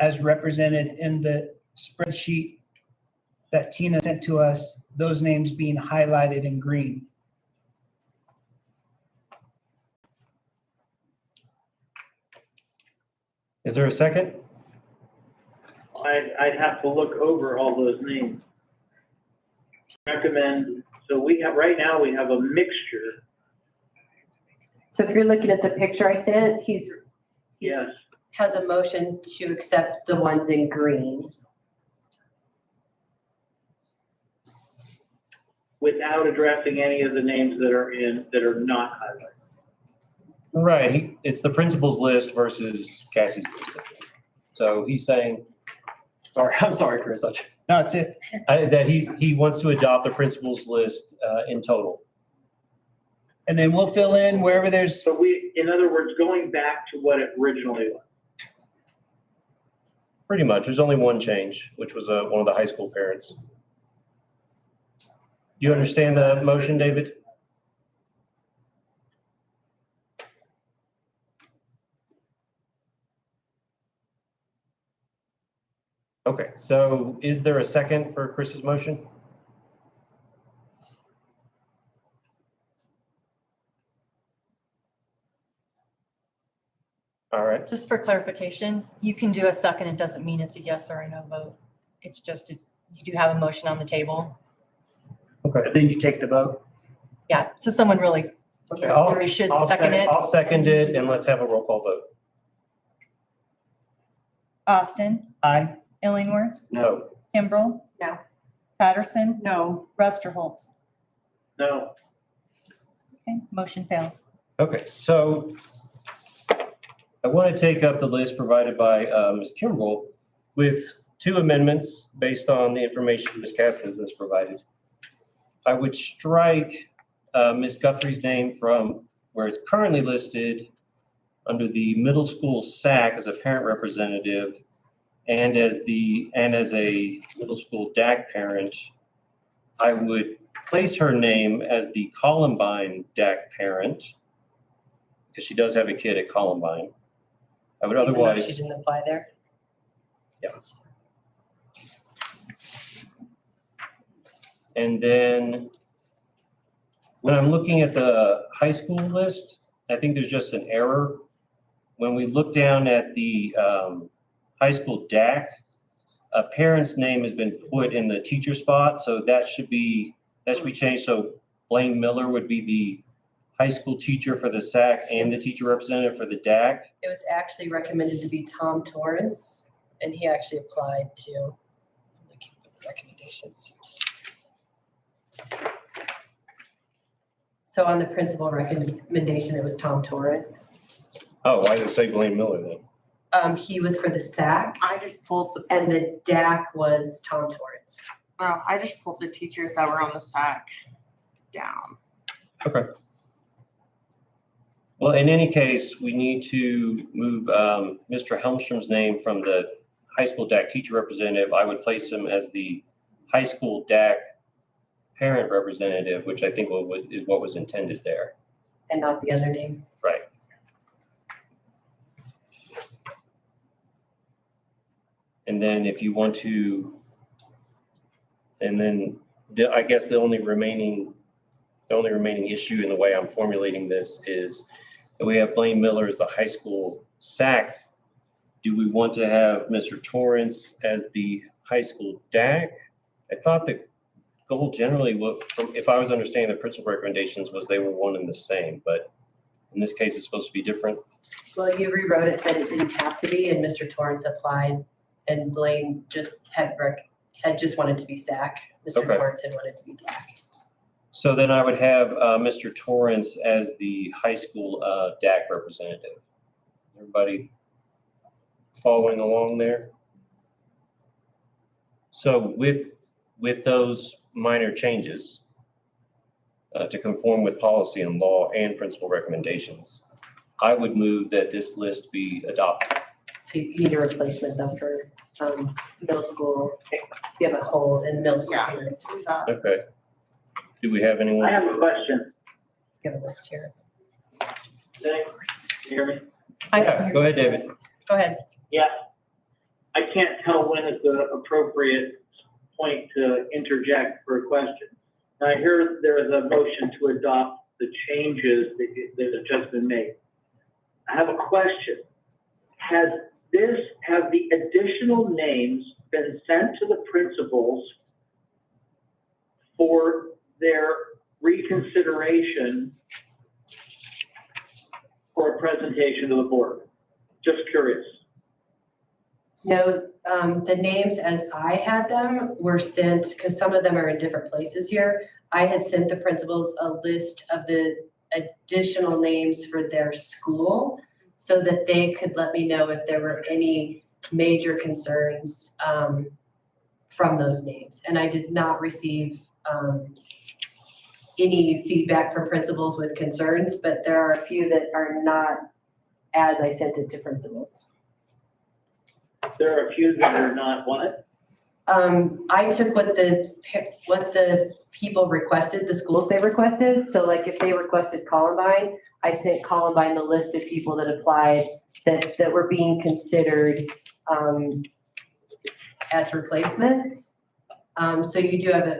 as represented in the spreadsheet that Tina sent to us, those names being highlighted in green. Is there a second? I'd have to look over all those names. Recommend, so we have, right now, we have a mixture. So if you're looking at the picture I sent, Yes. has a motion to accept the ones in green. Without addressing any of the names that are not highlighted. Right, it's the principal's list versus Cassie's list. So he's saying, I'm sorry, Chris, No, that's it. that he wants to adopt the principal's list in total. And then we'll fill in wherever there's, So in other words, going back to what it originally was. Pretty much, there's only one change, which was one of the high school parents. You understand the motion, David? Okay, so is there a second for Chris's motion? All right, Just for clarification, you can do a second. It doesn't mean it's a yes or a no vote. It's just, you do have a motion on the table. then you take the vote. Yeah, so someone really, okay, theory should second it. I'll second it and let's have a roll call vote. Austin, Aye. Illingworth, No. Kimbrell. No. Patterson, No. Rusterholz. No, Okay, motion fails. Okay, so I want to take up the list provided by Ms. Kimbrell with two amendments based on the information Ms. Cassidy has provided. I would strike Ms. Guthrie's name from where it's currently listed under the middle school SAC as a parent representative and as a middle school DAC parent. I would place her name as the Columbine DAC parent because she does have a kid at Columbine. I would Even though otherwise. she didn't apply there. Yeah. And then when I'm looking at the high school list, I think there's just an error. When we look down at the high school DAC, a parent's name has been put in the teacher spot, so that should be changed. So Blaine Miller would be the high school teacher for the SAC and the teacher representative for the DAC. It was actually recommended to be Tom Torrance, and he actually applied to, I'm looking for the recommendations. So on the principal recommendation, it was Tom Torrance. Oh, why did it say Blaine Miller then? He was for the SAC, I just pulled the, and the DAC was Tom Torrance. no, I just pulled the teachers that were on the SAC down. Okay. Well, in any case, we need to move Mr. Helmstrom's name from the high school DAC teacher representative. I would place him as the high school DAC parent representative, which I think is what was intended there. And not the other name. Right. And then if you want to, and then I guess the only remaining issue in the way I'm formulating this is that we have Blaine Miller as the high school SAC. Do we want to have Mr. Torrance as the high school DAC? I thought the goal generally, if I was understanding the principal recommendations, was they were one and the same, but in this case, it's supposed to be different. Well, you rewrote it that it didn't have to be, and Mr. Torrance applied, and Blaine just had just wanted to be SAC. Mr. Okay. Torrance had wanted to be DAC. So then I would have Mr. Torrance as the high school DAC representative. Everybody following along there? So with those minor changes to conform with policy and law and principal recommendations, I would move that this list be adopted. So you need a replacement though for middle school. You have a hole in middle school Yeah. parents. Okay. Do we have anyone? I have a question. You have a list here. Can you hear me? Yeah, go ahead, David. Go ahead. Yeah. can't tell when is the appropriate point to interject for a question. I hear there is a motion to adopt the changes that have just been made. I have a question. Have the additional names been sent to the principals for their reconsideration for a presentation to the board? Just curious. No, the names as I had them were sent, because some of them are in different places here. I had sent the principals a list of the additional names for their school so that they could let me know if there were any major concerns from those names. And I did not receive any feedback from principals with concerns, but there are a few that are not as I sent it to principals. There are a few that are not what? I took what the people requested, the schools they requested. So like if they requested Columbine, I sent Columbine the list of people that applied that were being considered as replacements. So you do have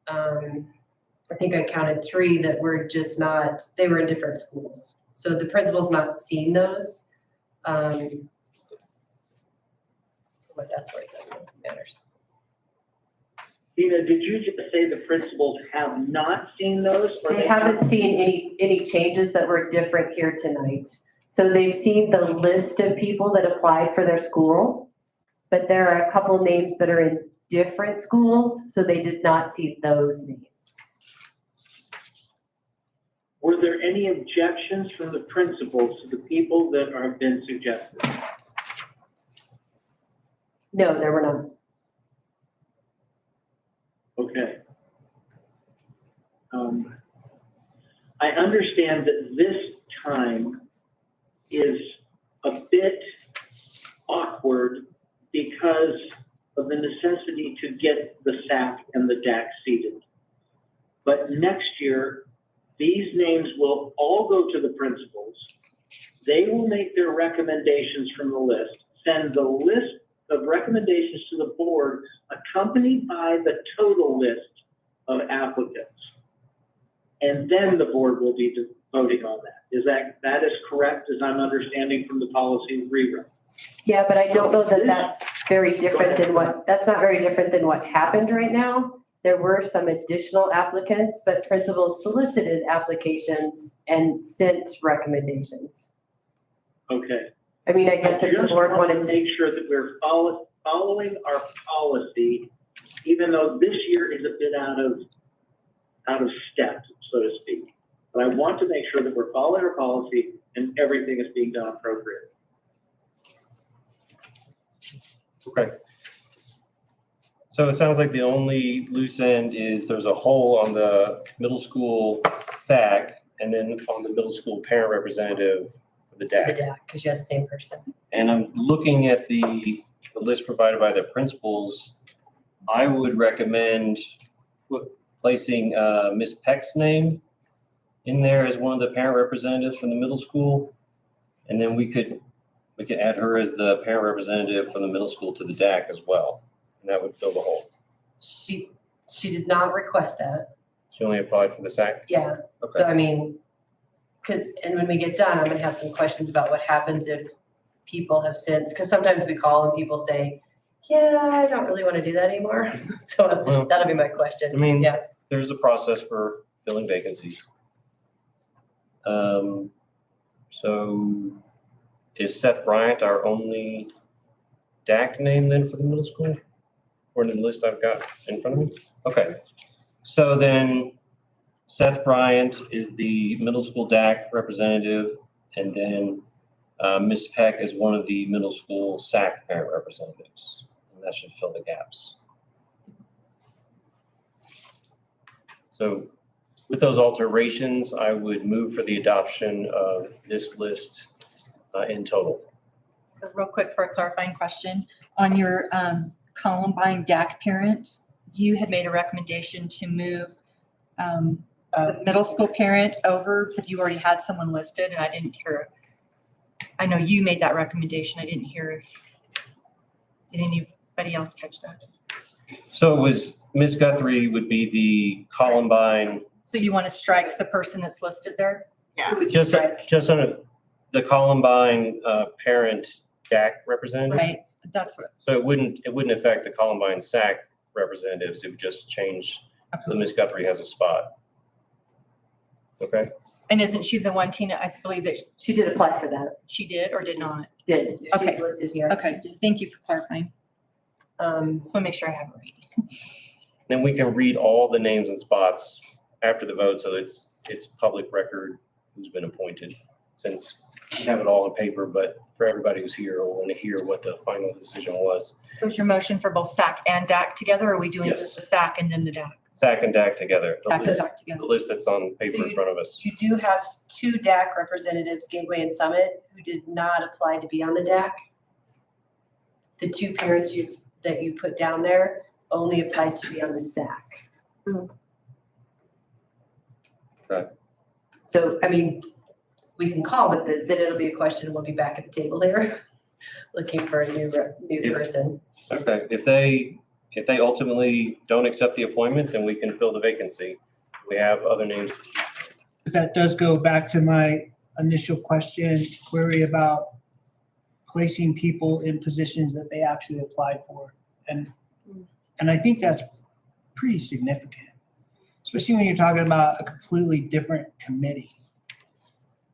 I think I counted 3 that were just not, they were in different schools. So the principal's not seen those. But that's where it matters. Tina, did you just say the principals have not seen those? Or They haven't seen any changes that were different here tonight. So they've seen the list of people that applied for their school, but there are a couple names that are in different schools, so they did not see those names. Were there any objections from the principals to the people that have been suggested? No, there were none. Okay. I understand that this time is a bit awkward because of the necessity to get the SAC and the DAC seated. But next year, these names will all go to the principals. They will make their recommendations from the list, send the list of recommendations to the board accompanied by the total list of applicants. And then the board will be voting on that. That is correct as I'm understanding from the policy rewrite? Yeah, but I don't know that that's very different than that's not very different than what happened right now. There were some additional applicants, but principals solicited applications and sent recommendations. Okay. I mean, I guess if the board wanted to. Make sure that we're following our policy, even though this year is a bit out of step, so to speak. But I want to make sure that we're following our policy and everything is being done appropriately. Okay. So it sounds like the only loose end is there's a hole on the middle school SAC and then on the middle school parent representative of the To the DAC. DAC, because you had the same person. And I'm looking at the list provided by the principals. I would recommend placing Ms. Peck's name in there as one of the parent representatives from the middle school. And then we could add her as the parent representative from the middle school to the DAC as well. And that would fill the hole. She did not request that. She only applied for the SAC? Yeah. Okay. So I mean, and when we get done, I'm gonna have some questions about what happens if people have since, because sometimes we call and people say, yeah, I don't really want to do that anymore. So Well, that'll be my question. I mean, Yeah. there's a process for filling vacancies. So is Seth Bryant our only DAC name then for the middle school? Or the list I've got in front of me? Okay. So then Seth Bryant is the middle school DAC representative, and then Ms. Peck is one of the middle school SAC parent representatives. And that should fill the gaps. So with those alterations, I would move for the adoption of this list in total. So real quick for a clarifying question, on your Columbine DAC parent, you had made a recommendation to move the middle school parent over, but you already had someone listed and I didn't hear. I know you made that recommendation. I didn't hear if, Did anybody else catch that? So it was, Ms. Guthrie would be the Columbine, So you want to strike the person that's listed there? Yeah. Who would you just, strike? just under the Columbine parent DAC representative. Right, that's what, So it wouldn't affect the Columbine SAC representatives. It would just change, so Ms. Guthrie has a spot. Okay, and isn't she the one, Tina, I believe that She did apply for that. she did or did not? Did. Okay. She's listed here. Okay, thank you for clarifying. Just want to make sure I have it right. then we can read all the names and spots after the vote, so it's public record who's been appointed, since we have it all in paper, but for everybody who's here, will want to hear what the final decision was. So is your motion for both SAC and DAC together, or are we doing Yes. just the SAC and then the DAC? SAC and DAC together, SAC and DAC the together. list that's on So paper in front of us. You do have 2 DAC representatives, Gateway and Summit, who did not apply to be on the DAC. The 2 parents that you put down there only applied to be on the SAC. Right. So, I mean, we can call, but then it'll be a question, we'll be back at the table here, looking for a new If- person. Okay, if they ultimately don't accept the appointment, then we can fill the vacancy. We have other names. But that does go back to my initial query about placing people in positions that they actually applied for. And I think that's pretty significant, especially when you're talking about a completely different committee.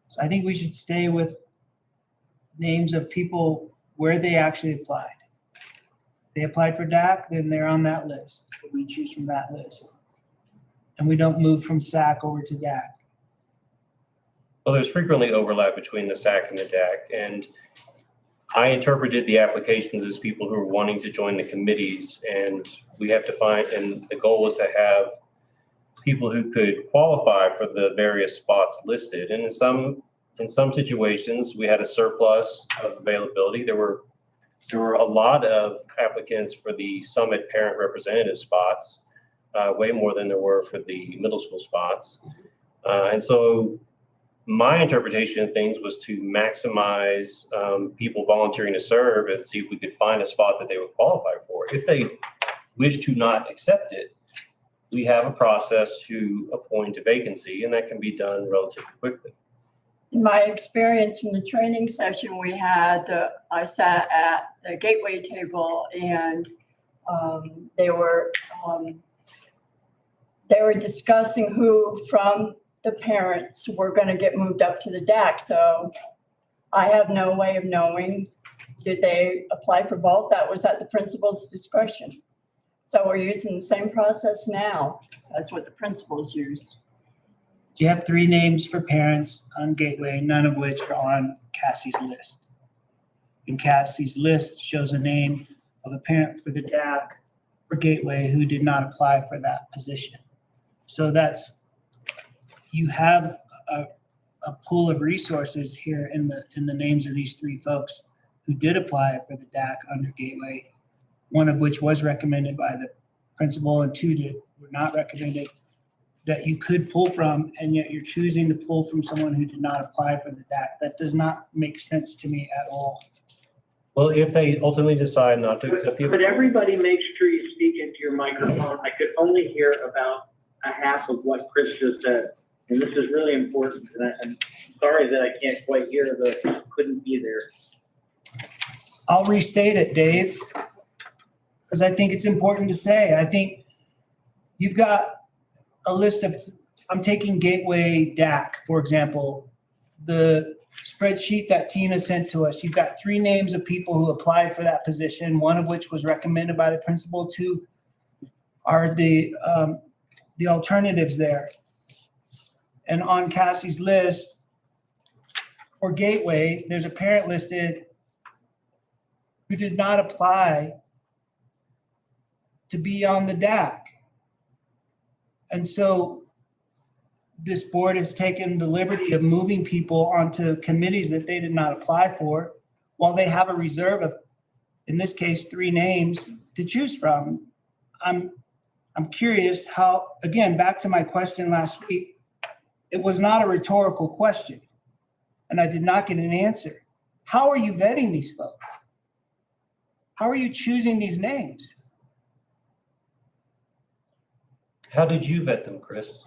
So I think we should stay with names of people where they actually applied. They applied for DAC, then they're on that list. We choose from that list. And we don't move from SAC over to DAC. Well, there's frequently overlap between the SAC and the DAC, and I interpreted the applications as people who are wanting to join the committees, and we have to find, and the goal was to have people who could qualify for the various spots listed. And in some situations, we had a surplus of availability. There were a lot of applicants for the Summit parent representative spots, way more than there were for the middle school spots. And so my interpretation of things was to maximize people volunteering to serve and see if we could find a spot that they would qualify for. If they wish to not accept it, we have a process to appoint a vacancy, and that can be done relatively quickly. In my experience from the training session we had, I sat at the Gateway table and they were discussing who from the parents were going to get moved up to the DAC. So I have no way of knowing, did they apply for both? That was at the principal's discretion. So we're using the same process now as what the principals used. You have 3 names for parents on Gateway, none of which are on Cassie's list. And Cassie's list shows a name of a parent for the DAC for Gateway who did not apply for that position. So you have a pool of resources here in the names of these 3 folks who did apply for the DAC under Gateway, one of which was recommended by the principal and 2 that were not recommended, that you could pull from, and yet you're choosing to pull from someone who did not apply for the DAC. That does not make sense to me at all. Well, if they ultimately decide not to accept the But appointment, everybody make sure you speak into your microphone. I could only hear about a half of what Chris just said. And this is really important, and I'm sorry that I can't quite hear the couldn't be there. I'll restate it, Dave, because I think it's important to say. I think you've got a list of, I'm taking Gateway DAC, for example, the spreadsheet that Tina sent to us. You've got 3 names of people who applied for that position, one of which was recommended by the principal. 2 are the alternatives there. And on Cassie's list for Gateway, there's a parent listed who did not apply to be on the DAC. And so this board has taken the liberty of moving people onto committees that they did not apply for, while they have a reserve of, in this case, 3 names to choose from. I'm curious how, again, back to my question last week, it was not a rhetorical question, and I did not get an answer. How are you vetting these folks? How are you choosing these names? How did you vet them, Chris?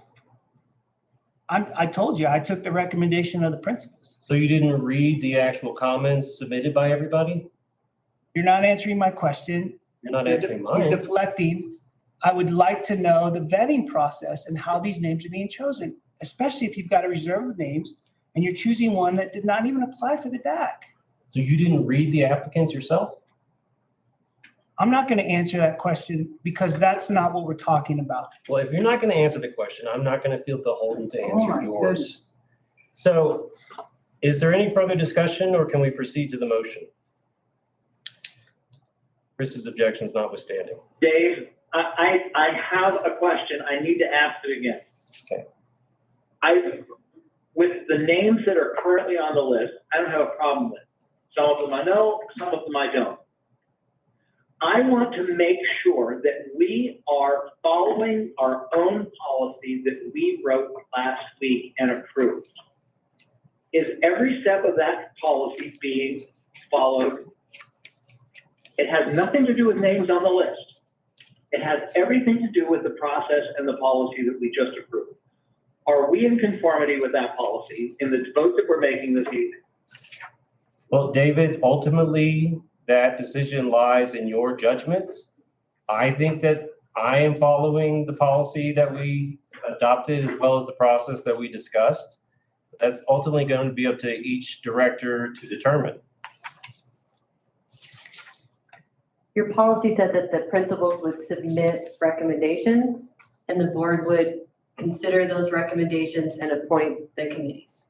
I told you, I took the recommendation of the principals. So you didn't read the actual comments submitted by everybody? You're not answering my question. You're not You're answering You're mine. deflecting. I would like to know the vetting process and how these names are being chosen, especially if you've got a reserve of names and you're choosing one that did not even apply for the DAC. So you didn't read the applicants yourself? I'm not going to answer that question because that's not what we're talking about. Well, if you're not going to answer the question, I'm not going to feel beholden to Oh my answer yours. goodness. So is there any further discussion or can we proceed to the motion? Chris's objections notwithstanding. Dave, I have a question. I need to ask it again. Okay. With the names that are currently on the list, I don't have a problem with. Some of them I know, some of them I don't. I want to make sure that we are following our own policy that we wrote last week and approved. Is every step of that policy being followed? It has nothing to do with names on the list. It has everything to do with the process and the policy that we just approved. Are we in conformity with that policy in the vote that we're making this evening? Well, David, ultimately, that decision lies in your judgment. I think that I am following the policy that we adopted as well as the process that we discussed. That's ultimately going to be up to each director to determine. Your policy said that the principals would submit recommendations and the board would consider those recommendations and appoint the committees.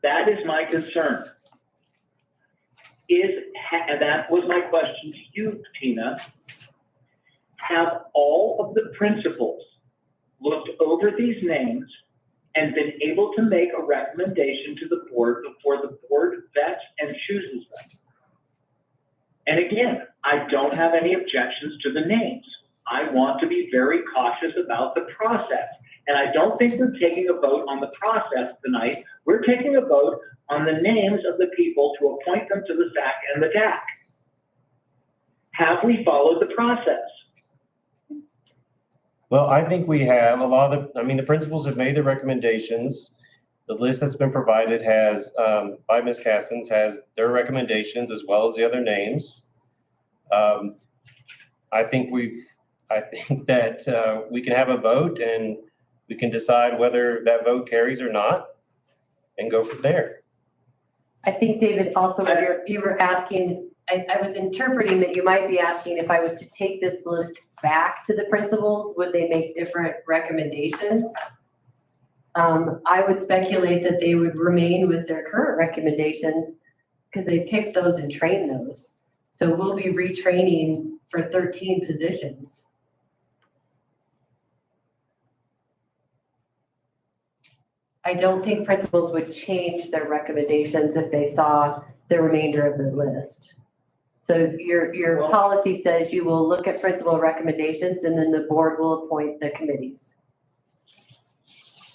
That is my concern. And that was my question to you, Tina. Have all of the principals looked over these names and been able to make a recommendation to the board before the board vets and chooses them? And again, I don't have any objections to the names. I want to be very cautious about the process. And I don't think we're taking a vote on the process tonight. We're taking a vote on the names of the people to appoint them to the SAC and the DAC. Have we followed the process? Well, I think we have the principals have made their recommendations. The list that's been provided has, by Ms. Castens, has their recommendations as well as the other names. I think that we can have a vote and we can decide whether that vote carries or not and go from there. I think, David, also what you were asking, I was interpreting that you might be asking if I was to take this list back to the principals, would they make different recommendations? I would speculate that they would remain with their current recommendations because they picked those and trained those. So we'll be retraining for 13 positions. I don't think principals would change their recommendations if they saw the remainder of the list. So your policy says you will look at principal recommendations and then the board will appoint the committees.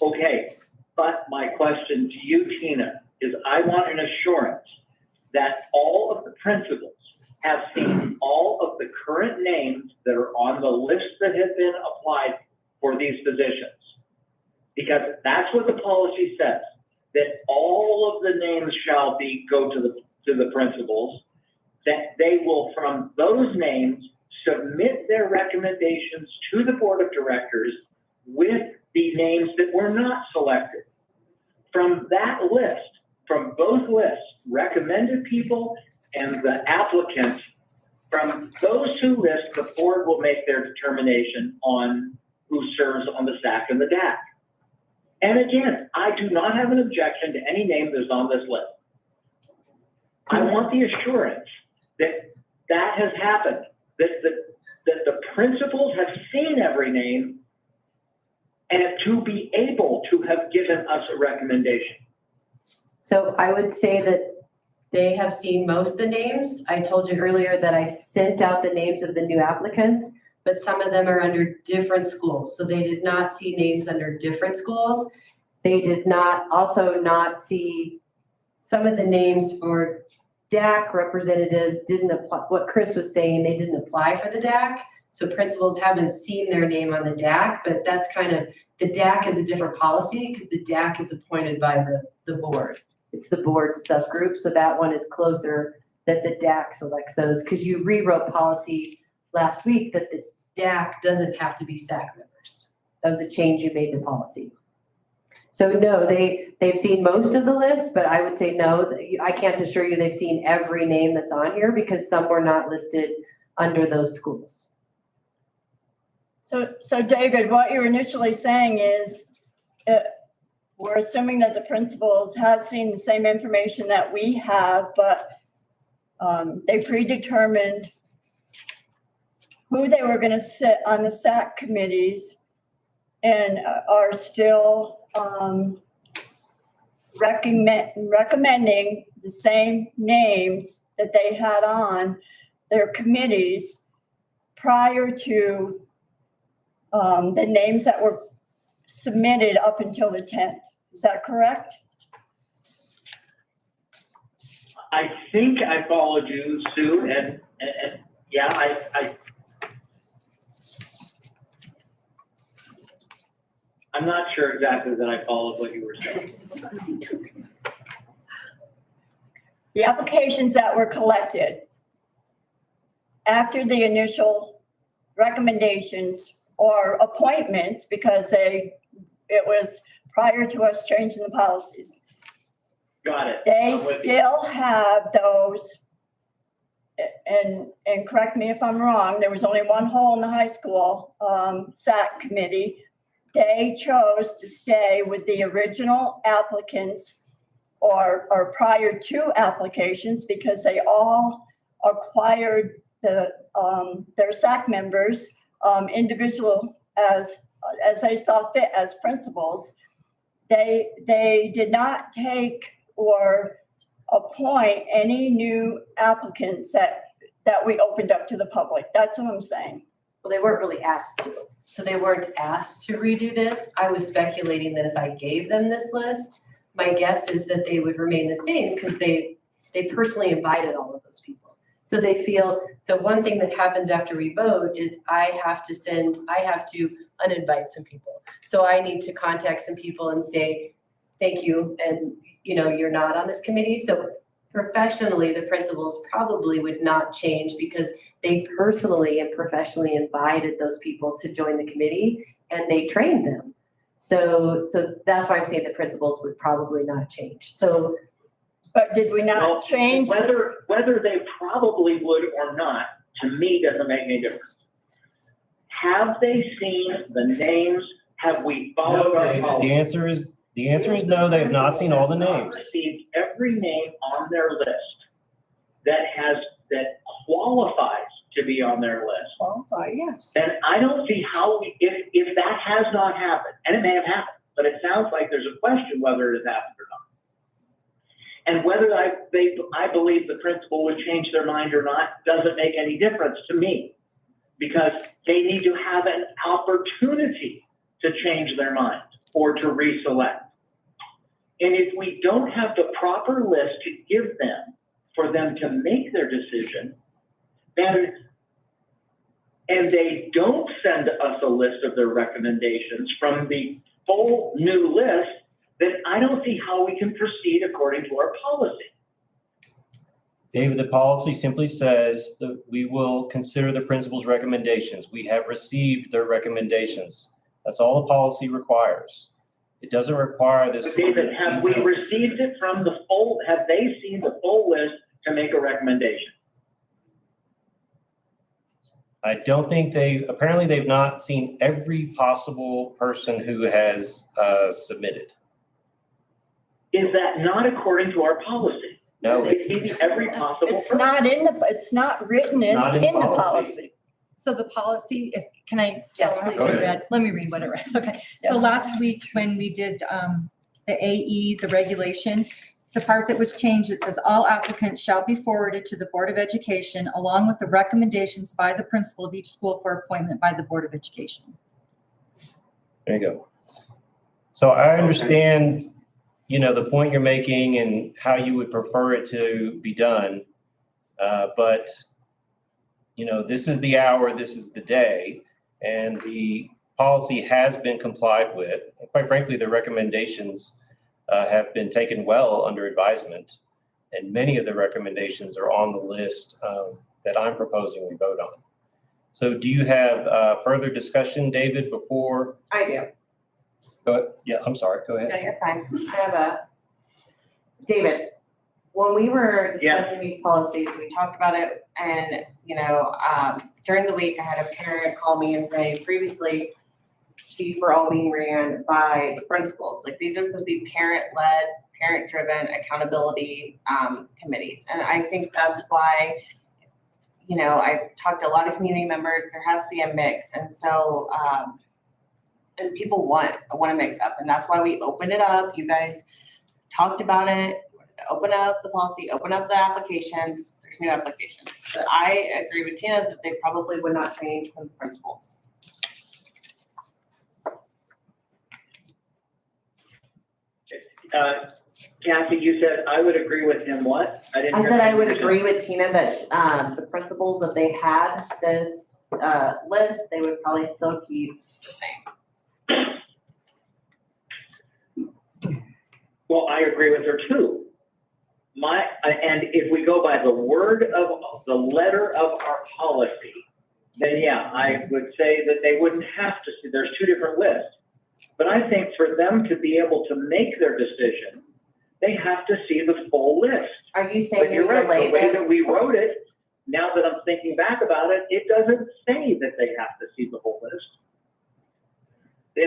Okay, but my question to you, Tina, is I want an assurance that all of the principals have seen all of the current names that are on the list that have been applied for these positions. Because that's what the policy says, that all of the names shall go to the principals, that they will, from those names, submit their recommendations to the board of directors with the names that were not selected. From that list, from both lists, recommended people and the applicants, from those two lists, the board will make their determination on who serves on the SAC and the DAC. And again, I do not have an objection to any name that's on this list. I want the assurance that that has happened, that the principals have seen every name and to be able to have given us a recommendation. So I would say that they have seen most of the names. I told you earlier that I sent out the names of the new applicants, but some of them are under different schools. So they did not see names under different schools. They did not see some of the names for DAC representatives didn't apply, what Chris was saying, they didn't apply for the DAC. So principals haven't seen their name on the DAC, but that's kind of, the DAC is a different policy because the DAC is appointed by the board. It's the board subgroup, so that one is closer that the DAC selects those, because you rewrote policy last week that the DAC doesn't have to be SAC members. That was a change you made to policy. So no, they've seen most of the list, but I would say no, I can't assure you they've seen every name that's on here because some were not listed under those schools. So David, what you're initially saying is, we're assuming that the principals have seen the same information that we have, but they predetermined who they were gonna sit on the SAC committees and are still recommending the same names that they had on their committees prior to the names that were submitted up until the 10th. Is that correct? I think I followed you, Sue, and yeah, I'm not sure exactly that I followed what you were saying. The applications that were collected after the initial recommendations or appointments, because it was prior to us changing the policies. Got it. They I'm with you. still have those, and correct me if I'm wrong, there was only one hole in the high school SAC committee. They chose to stay with the original applicants or prior to applications because they all acquired their SAC members individual as they saw fit as principals. They did not take or appoint any new applicants that we opened up to the public. That's what I'm saying. Well, they weren't really asked to. So they weren't asked to redo this. I was speculating that if I gave them this list, my guess is that they would remain the same because they personally invited all of those people. So they feel, so one thing that happens after we vote is I have to uninvite some people. So I need to contact some people and say, thank you, and you're not on this committee. So professionally, the principals probably would not change because they personally and professionally invited those people to join the committee and they trained them. So that's why I'm saying the principals would probably not change. So, But did we Well, not change? Whether they probably would or not, to me, doesn't make any difference. Have they seen the names? Have we followed No, our David, policy? the answer is no, they have not seen all the names. Received every name on their list that qualifies to be on their list. Yes. And I don't see how if that has not happened, and it may have happened, but it sounds like there's a question whether it has happened or not. And whether I believe the principal would change their mind or not doesn't make any difference to me, because they need to have an opportunity to change their mind or to reselect. And if we don't have the proper list to give them for them to make their decision, and they don't send us a list of their recommendations from the full new list, then I don't see how we can proceed according to our policy. David, the policy simply says that we will consider the principal's recommendations. We have received their recommendations. That's all the policy requires. It doesn't require this. But David, have we received it from the full, have they seen the full list to make a recommendation? I don't think apparently they've not seen every possible person who has submitted. Is that not according to our policy? No, They it's see every possible It's person. it's not written in not in the policy. policy. So the policy, can I? Yes, tell her? please. Go ahead. Let me read what I read. Okay. So Yeah. last week when we did the AE, the regulation, the part that was changed, it says all applicants shall be forwarded to the Board of Education along with the recommendations by the principal of each school for appointment by the Board of Education. There you go. So I understand the point you're making and how you would prefer it to be done. But, this is the hour, this is the day, and the policy has been complied with. And quite frankly, the recommendations have been taken well under advisement. And many of the recommendations are on the list that I'm proposing we vote on. So do you have further discussion, David, before? I do. Yeah, I'm sorry, go ahead. No, you're fine. I have David, when we were Yeah. discussing these policies, we talked about it and, during the week, I had a parent call me and say previously, these were all being ran by the principals. Like these are supposed to be parent-led, parent-driven accountability committees. And I think that's why, I've talked to a lot of community members, there has to be a mix. And so, and people want to mix up. And that's why we opened it up. You guys talked about it, open up the policy, open up the applications, there's new applications. But I agree with Tina that they probably would not change from the principals. Kathy, you said I would agree with him what? didn't I hear said I what would you said. agree with Tina that, the principals, that they had this, list, they would probably still keep the same. Well, I agree with her too. And if we go by the the letter of our policy, then yeah, I would say that they wouldn't have to see, there's two different lists. But I think for them to be able to make their decision, they have to see the full list. Are you But saying you're we right, delay the way that this? we wrote it, now that I'm thinking back about it, it doesn't say that they have to see the whole list. It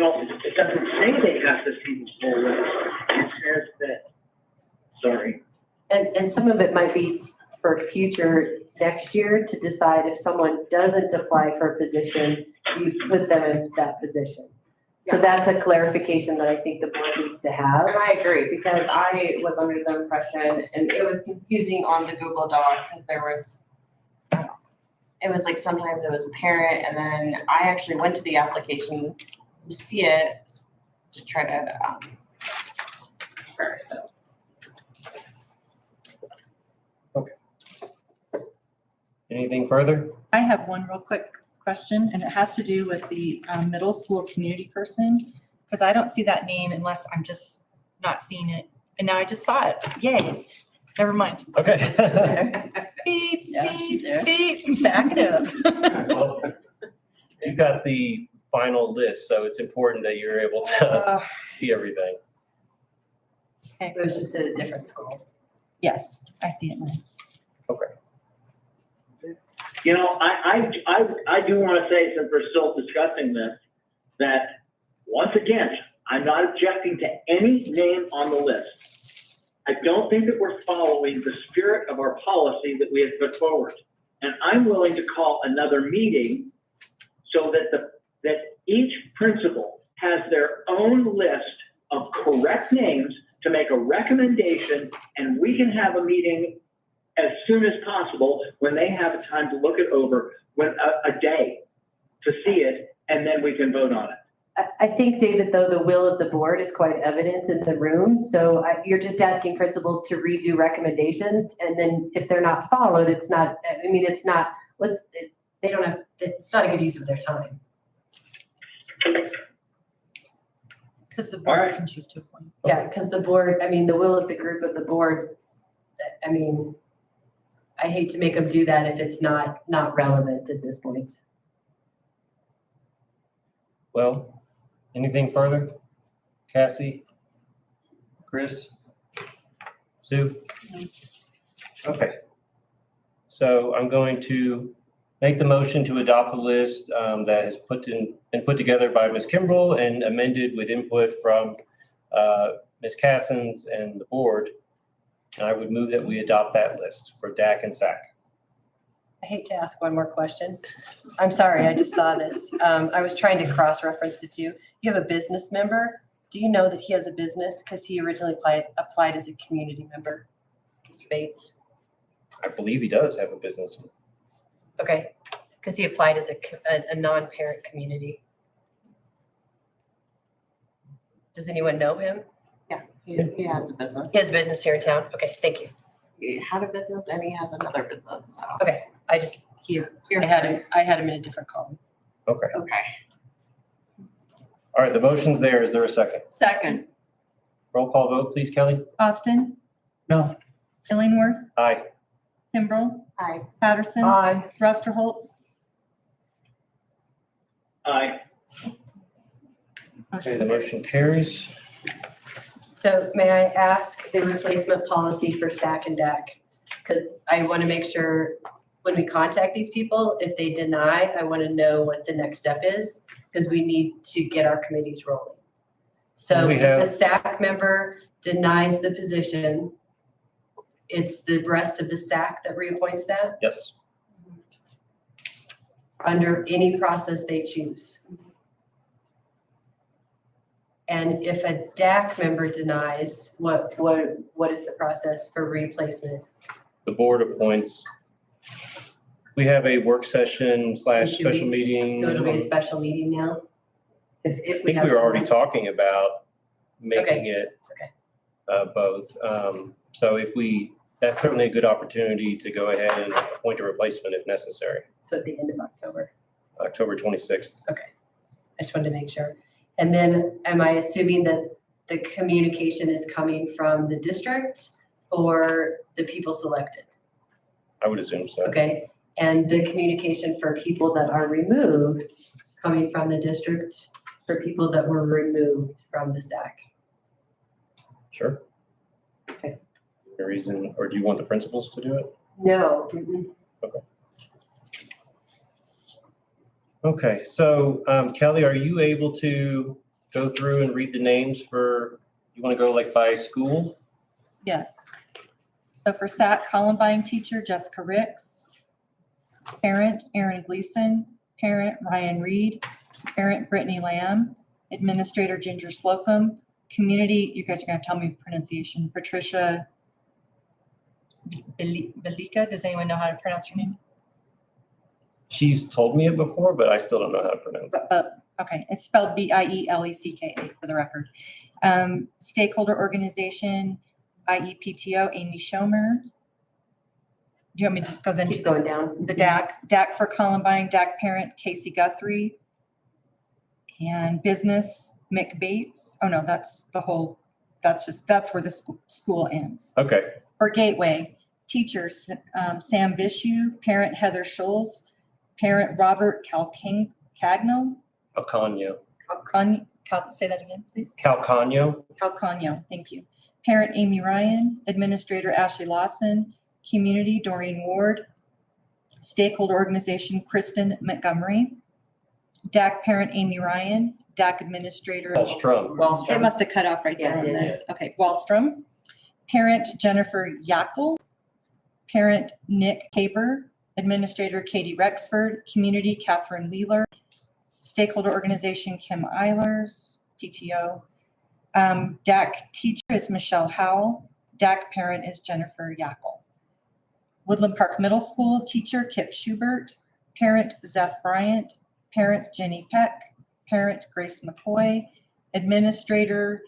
doesn't say they have to see the full list. It says that, sorry. And some of it might be for future next year to decide if someone doesn't apply for a position, do you put them in that position? So Yeah. that's a clarification that I think the board needs to have. And I agree, because I was under the impression, and it was confusing on the Google Doc, because there was, it was like sometimes it was parent, and then I actually went to the application to see it, to try to, so. Anything further? I have one real quick question, and it has to do with the middle school community person, because I don't see that name unless I'm just not seeing it. And now I just saw it. Yay. Never mind. Okay. Beep, Yeah, she's there. beep, beep, back it up. Well, you got the final list, so it's important that you're able to see everything. Okay, It was just at a different school. yes, I see it now. You know, I do want to say, since we're still discussing this, that once again, I'm not objecting to any name on the list. I don't think that we're following the spirit of our policy that we have put forward. And I'm willing to call another meeting so that each principal has their own list of correct names to make a recommendation, and we can have a meeting as soon as possible when they have time to look it over, a day to see it, and then we can vote on it. I think, David, though, the will of the board is quite evident in the room. So you're just asking principals to redo recommendations. And then if they're not followed, it's not, it's not, they don't have, it's not a good use of their time. Because the All board right. can choose to appoint. Yeah, because the board, the will of the group of the board, I hate to make them do that if it's not relevant at this point. Well, anything further? Cassie? Chris? Sue? Okay. So I'm going to make the motion to adopt the list that has been put together by Ms. Kimbrell and amended with input from Ms. Cassens and the board. And I would move that we adopt that list for DAC and SAC. I hate to ask one more question. I'm sorry, I just saw this. I was trying to cross-reference the two. You have a business member. Do you know that he has a business? Because he originally applied as a community member, Mr. Bates. I believe he does have a business. Okay, because he applied as a non-parent community. Does anyone know him? He has a business. He has business here in town. Okay, thank you. He had a business and he has another business, so. Okay, I just, I had him in a different column. Okay. Okay. All right, the motion's there. Is there a second? Second. Roll call vote, please, Kelly? Austin, No, Illingworth, Aye. Kimbrell, Aye. Patterson, Aye. Rusterholz. Aye. Okay, the motion carries. So may I ask the replacement policy for SAC and DAC? Because I want to make sure when we contact these people, if they deny, I want to know what the next step is, because we need to get our committees rolling. So We if have- a SAC member denies the position, it's the rest of the SAC that reappoints that Yes. under any process they choose. And if a DAC member denies, what is the process for replacement? The board appoints. We have a work session / special meeting. So it'll be a special meeting now? If I we think have we were already someone- talking about making it both. So that's certainly a good opportunity to go ahead and appoint a replacement if necessary. So at the end of October. October 26th. I just wanted to make sure. And then am I assuming that the communication is coming from the district or the people selected? I would assume so. Okay, and the communication for people that are removed, coming from the district, for people that were removed from the SAC? Sure. Okay. Any reason, or do you want the principals to do it? No. Okay, so Kelly, are you able to go through and read the names you want to go like by school? Yes. So for SAC, Columbine teacher Jessica Ricks, parent Aaron Gleason, parent Ryan Reed, parent Brittany Lamb, administrator Ginger Slocum, community, you guys are gonna tell me pronunciation, Patricia Belika, does anyone know how to pronounce her name? She's told me it before, but I still don't know how to pronounce it. Okay, it's spelled Bieleka for the record. Stakeholder organization, IEPTO, Amy Schomer. Do you want me to just go then Keep to going down. the DAC for Columbine, DAC parent Casey Guthrie. And business, Mick Bates. Oh no, that's where the school ends. Okay, For Gateway, teacher Sam Bishu, parent Heather Scholes, parent Robert Calcagno. Calcagno. Say that again, please. Calcagno. Calcagno, thank you. Parent Amy Ryan, administrator Ashley Lawson, community Doreen Ward, stakeholder organization Kristen Montgomery, DAC parent Amy Ryan, DAC administrator. Wallstrom. It Wallstrom. must have cut off right there Yeah, on it the, did. okay, Wallstrom. Parent Jennifer Yackel, parent Nick Caber, administrator Katie Rexford, community Catherine Wheeler, stakeholder organization Kim Eilers, PTO. DAC teacher is Michelle Howell, DAC parent is Jennifer Yackel. Woodland Park Middle School teacher Kip Schubert, parent Zeph Bryant, parent Jenny Peck, parent Grace McCoy, administrator,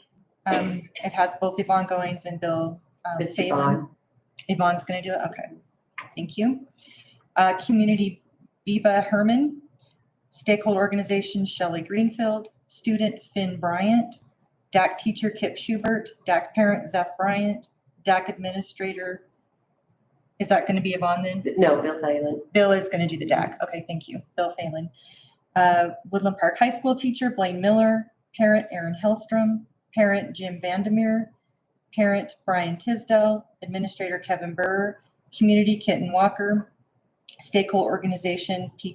it has both Yvonne Goings and Bill It's Phelan. Yvonne. Yvonne's gonna do it, okay, thank you. Community Biba Herman, stakeholder organization Shelley Greenfield, student Finn Bryant, DAC teacher Kip Schubert, DAC parent Zeph Bryant, DAC administrator, is that gonna be Yvonne then? No, Bill Phelan. Bill is gonna do the DAC, okay, thank you, Bill Phelan. Woodland Park High School teacher Blaine Miller, parent Aaron Hellstrom, parent Jim Vandermeer, parent Brian Tisdale, administrator Kevin Burr, community Kitten Walker, stakeholder organization